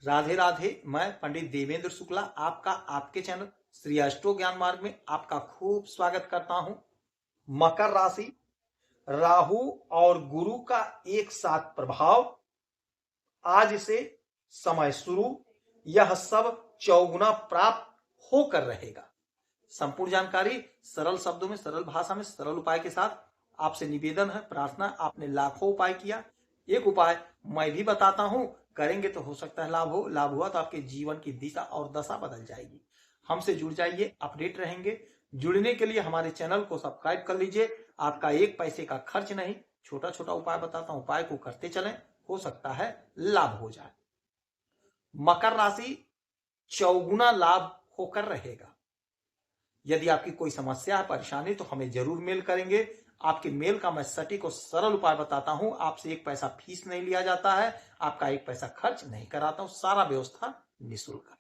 राधे राधे। मैं पंडित देवेंद्र शुक्ला आपका आपके चैनल श्री अष्टो ज्ञान मार्ग में आपका खूब स्वागत करता हूं। मकर राशि, राहु और गुरु का एक साथ प्रभाव। आज से समय शुरू, यह सब चौगुना प्राप्त होकर रहेगा। संपूर्ण जानकारी सरल शब्दों में, सरल भाषा में, सरल उपाय के साथ आपसे निवेदन है, प्रार्थना। आपने लाखों उपाय किया, एक उपाय मैं भी बताता हूं, करेंगे तो हो सकता है लाभ हो। लाभ हुआ तो आपके जीवन की दिशा और दशा बदल जाएगी। हमसे जुड़ जाइए, अपडेट रहेंगे। जुड़ने के लिए हमारे चैनल को सब्सक्राइब कर लीजिए। आपका एक पैसे का खर्च नहीं, छोटा छोटा उपाय बताता हूं, उपाय को करते चलें, हो सकता है लाभ हो जाए। मकर राशि, चौगुना लाभ होकर रहेगा। यदि आपकी कोई समस्या है, परेशानी, तो हमें जरूर मेल करेंगे। आपके मेल का मैं सटीक और सरल उपाय बताता हूं। आपसे एक पैसा फीस नहीं लिया जाता है, आपका एक पैसा खर्च नहीं कराता हूं, सारा व्यवस्था निःशुल्क है।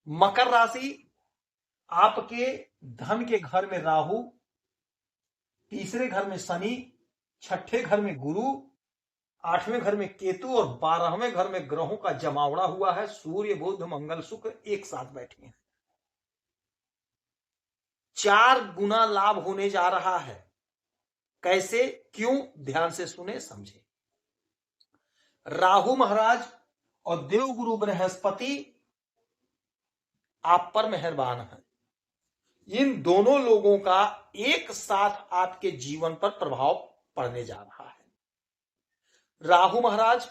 मकर राशि, आपके धन के घर में राहु, तीसरे घर में शनि, छठे घर में गुरु, आठवें घर में केतु और 12वें घर में ग्रहों का जमावड़ा हुआ है। सूर्य, बुध, मंगल, शुक्र एक साथ बैठे हैं। 4 गुना लाभ होने जा रहा है। कैसे, क्यों, ध्यान से सुने, समझे। राहु महाराज और देवगुरु बृहस्पति आप पर मेहरबान है। इन दोनों लोगों का एक साथ आपके जीवन पर प्रभाव पड़ने जा रहा है। राहु महाराज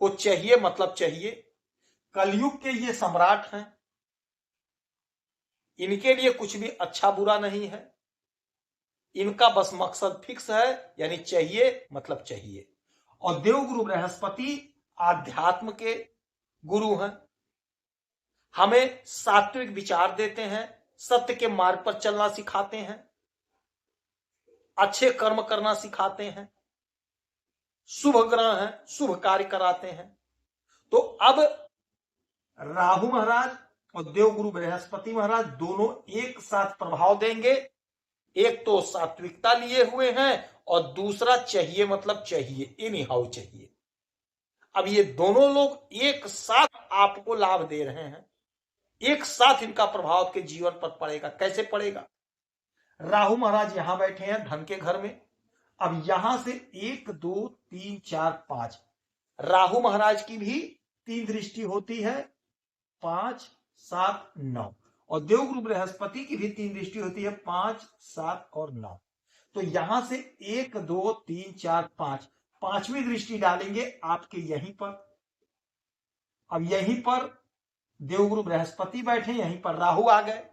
को चाहिए, मतलब चाहिए, कलयुग के ये सम्राट हैं। इनके लिए कुछ भी अच्छा बुरा नहीं है। इनका बस मकसद फिक्स है, यानी चाहिए मतलब चाहिए। और देवगुरु बृहस्पति आध्यात्म के गुरु हैं। हमें सात्विक विचार देते हैं, सत्य के मार्ग पर चलना सिखाते हैं, अच्छे कर्म करना सिखाते हैं, शुभ ग्रह हैं, शुभ कार्य कराते हैं। तो अब राहु महाराज और देवगुरु बृहस्पति महाराज दोनों एक साथ प्रभाव देंगे। एक तो सात्विकता लिए हुए हैं और दूसरा चाहिए मतलब चाहिए, एनी हाउ चाहिए। अब ये दोनों लोग एक साथ आपको लाभ दे रहे हैं, एक साथ इनका प्रभाव आपके जीवन पर पड़ेगा। कैसे पड़ेगा? राहु महाराज यहां बैठे हैं धन के घर में। अब यहां से 1 2 3 4 5 राहु महाराज की भी 3 दृष्टि होती है, 5 7 9, और देवगुरु बृहस्पति की भी 3 दृष्टि होती है, 5 7 और 9। तो यहां से 1 2 3 4 5, पांचवी दृष्टि डालेंगे आपके यहीं पर। अब यहीं पर देवगुरु बृहस्पति बैठे, यहीं पर राहु आ गए,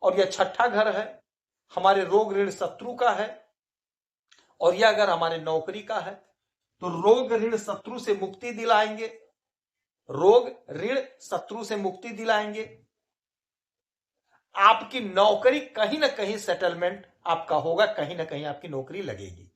और यह छठा घर है, हमारे रोग ऋण शत्रु का है। और यह अगर हमारे नौकरी का है तो रोग ऋण शत्रु से मुक्ति दिलाएंगे, रोग ऋण शत्रु से मुक्ति दिलाएंगे। आपकी नौकरी कहीं ना कहीं सेटलमेंट आपका होगा, कहीं ना कहीं आपकी नौकरी लगेगी।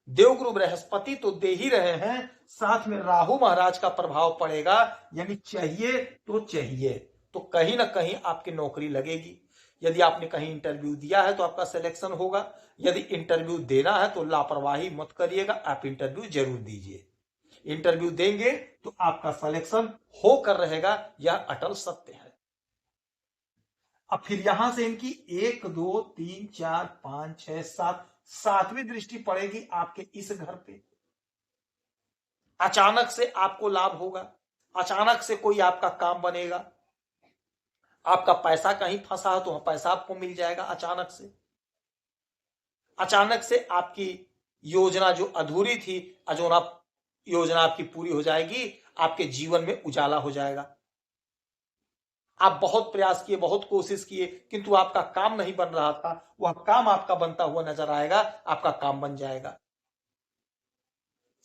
देवगुरु बृहस्पति तो दे ही रहे हैं, साथ में राहु महाराज का प्रभाव पड़ेगा, यानी चाहिए तो चाहिए, तो कहीं ना कहीं आपकी नौकरी लगेगी। यदि आपने कहीं इंटरव्यू दिया है तो आपका सिलेक्शन होगा। यदि इंटरव्यू देना है तो लापरवाही मत करिएगा, आप इंटरव्यू जरूर दीजिए। इंटरव्यू देंगे तो आपका सिलेक्शन होकर रहेगा, यह अटल सत्य है। अब फिर यहां से इनकी 1 2 3 4 5 6 7, 7वीं दृष्टि पड़ेगी आपके इस घर पे। अचानक से आपको लाभ होगा, अचानक से कोई आपका काम बनेगा। आपका पैसा कहीं फंसा है तो पैसा आपको मिल जाएगा अचानक से। अचानक से आपकी योजना जो अधूरी थी, योजना आपकी पूरी हो जाएगी, आपके जीवन में उजाला हो जाएगा। आप बहुत प्रयास किए, बहुत कोशिश किए, किंतु आपका काम नहीं बन रहा था, वह काम आपका बनता हुआ नजर आएगा, आपका काम बन जाएगा।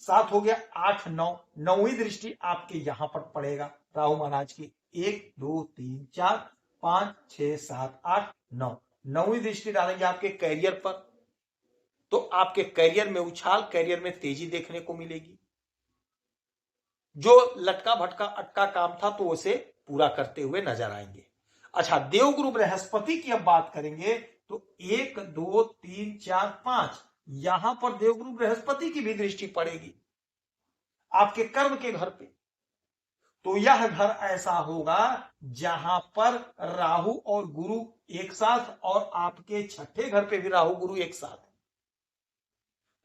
7 हो गया, 8 9, 9वीं दृष्टि आपके यहां पर पड़ेगा राहु महाराज की। 1 2 3 4 5 6 7 8 9, 9वीं दृष्टि डालेंगे आपके कैरियर पर। तो आपके कैरियर में उछाल, कैरियर में तेजी देखने को मिलेगी। जो लटका भटका अटका काम था तो उसे पूरा करते हुए नजर आएंगे। अच्छा, देवगुरु बृहस्पति की अब बात करेंगे तो 1 2 3 4 5, यहां पर देवगुरु बृहस्पति की भी दृष्टि पड़ेगी आपके कर्म के घर पे। तो यह घर ऐसा होगा जहां पर राहु और गुरु एक साथ और आपके छठे घर पे भी राहु गुरु एक साथ,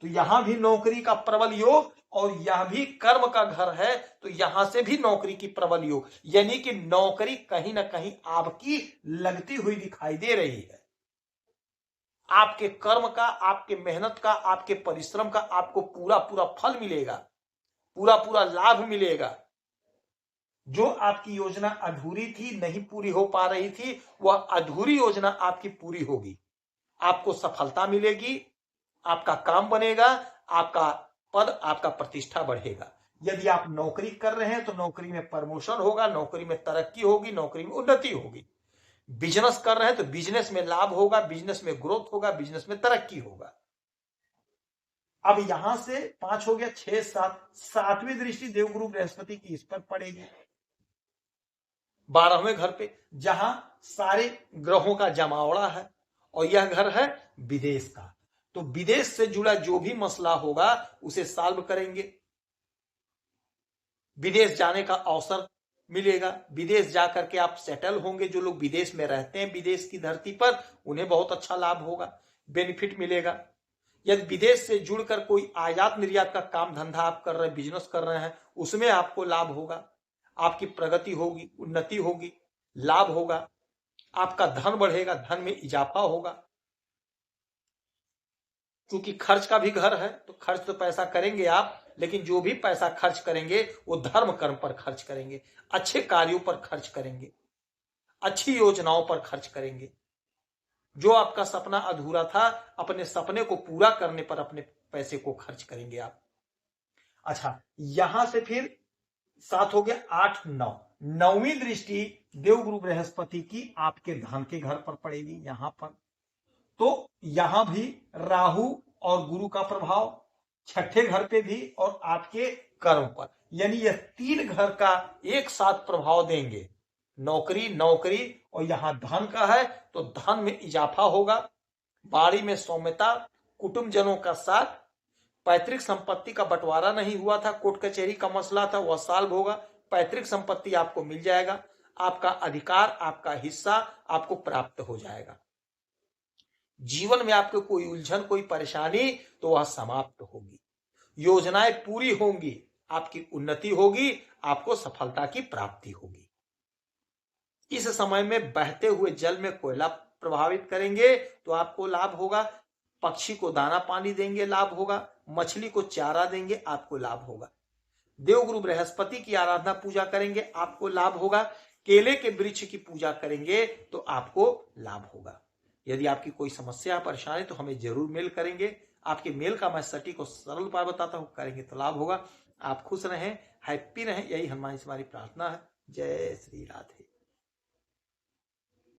तो यहां भी नौकरी का प्रबल योग, और यह भी कर्म का घर है तो यहां से भी नौकरी की प्रबल योग, यानी कि नौकरी कहीं ना कहीं आपकी लगती हुई दिखाई दे रही है। आपके कर्म का, आपके मेहनत का, आपके परिश्रम का आपको पूरा पूरा फल मिलेगा, पूरा पूरा लाभ मिलेगा। जो आपकी योजना अधूरी थी, नहीं पूरी हो पा रही थी, वह अधूरी योजना आपकी पूरी होगी, आपको सफलता मिलेगी, आपका काम बनेगा, आपका पद, आपका प्रतिष्ठा बढ़ेगा। यदि आप नौकरी कर रहे हैं तो नौकरी में प्रमोशन होगा, नौकरी में तरक्की होगी, नौकरी में उन्नति होगी। बिजनेस कर रहे हैं तो बिजनेस में लाभ होगा, बिजनेस में ग्रोथ होगा, बिजनेस में तरक्की होगा। अब यहां से 5 हो गया, 6, 7, 7वीं दृष्टि देवगुरु बृहस्पति की इस पर पड़ेगी 12वें घर पे, जहां सारे ग्रहों का जमावड़ा है, और यह घर है विदेश का। तो विदेश से जुड़ा जो भी मसला होगा उसे सॉल्व करेंगे, विदेश जाने का अवसर मिलेगा, विदेश जाकर के आप सेटल होंगे। जो लोग विदेश में रहते हैं विदेश की धरती पर, उन्हें बहुत अच्छा लाभ होगा, बेनिफिट मिलेगा। यदि विदेश से जुड़कर कोई आयात निर्यात का काम धंधा आप कर रहे हैं, बिजनेस कर रहे हैं, उसमें आपको लाभ होगा, आपकी प्रगति होगी, उन्नति होगी, लाभ होगा, आपका धन बढ़ेगा, धन में इजाफा होगा। क्योंकि खर्च का भी घर है तो खर्च तो पैसा करेंगे आप, लेकिन जो भी पैसा खर्च करेंगे वो धर्म कर्म पर खर्च करेंगे, अच्छे कार्यों पर खर्च करेंगे, अच्छी योजनाओं पर खर्च करेंगे। जो आपका सपना अधूरा था, अपने सपने को पूरा करने पर अपने पैसे को खर्च करेंगे आप। अच्छा, यहां से फिर 7 हो गया, 8, 9, 9वीं दृष्टि देवगुरु बृहस्पति की आपके धन के घर पर पड़ेगी यहां पर। तो यहां भी राहु और गुरु का प्रभाव, छठे घर पे भी और आपके कर्म पर, यानी यह 3 घर का एक साथ प्रभाव देंगे। नौकरी, नौकरी और यहां धन का है तो धन में इजाफा होगा, बाड़ी में सौम्यता, कुटुंबजनों का साथ, पैतृक संपत्ति का बंटवारा नहीं हुआ था, कोर्ट कचहरी का मसला था, वह सॉल्व होगा, पैतृक संपत्ति आपको मिल जाएगा, आपका अधिकार, आपका हिस्सा आपको प्राप्त हो जाएगा। जीवन में आपको कोई उलझन, कोई परेशानी तो वह समाप्त होगी, योजनाएं पूरी होंगी, आपकी उन्नति होगी, आपको सफलता की प्राप्ति होगी। इस समय में बहते हुए जल में कोयला प्रभावित करेंगे तो आपको लाभ होगा, पक्षी को दाना पानी देंगे लाभ होगा, मछली को चारा देंगे आपको लाभ होगा। देवगुरु बृहस्पति की आराधना पूजा करेंगे आपको लाभ होगा, केले के वृक्ष की पूजा करेंगे तो आपको लाभ होगा। यदि आपकी कोई समस्या परेशानी तो हमें जरूर मेल करेंगे, आपके मेल का मैं सटीक और सरल उपाय बताता हूं, करेंगे तो लाभ होगा। आप खुश रहें, हैप्पी रहें, यही हनुमान से हमारी प्रार्थना है। जय श्री राधे।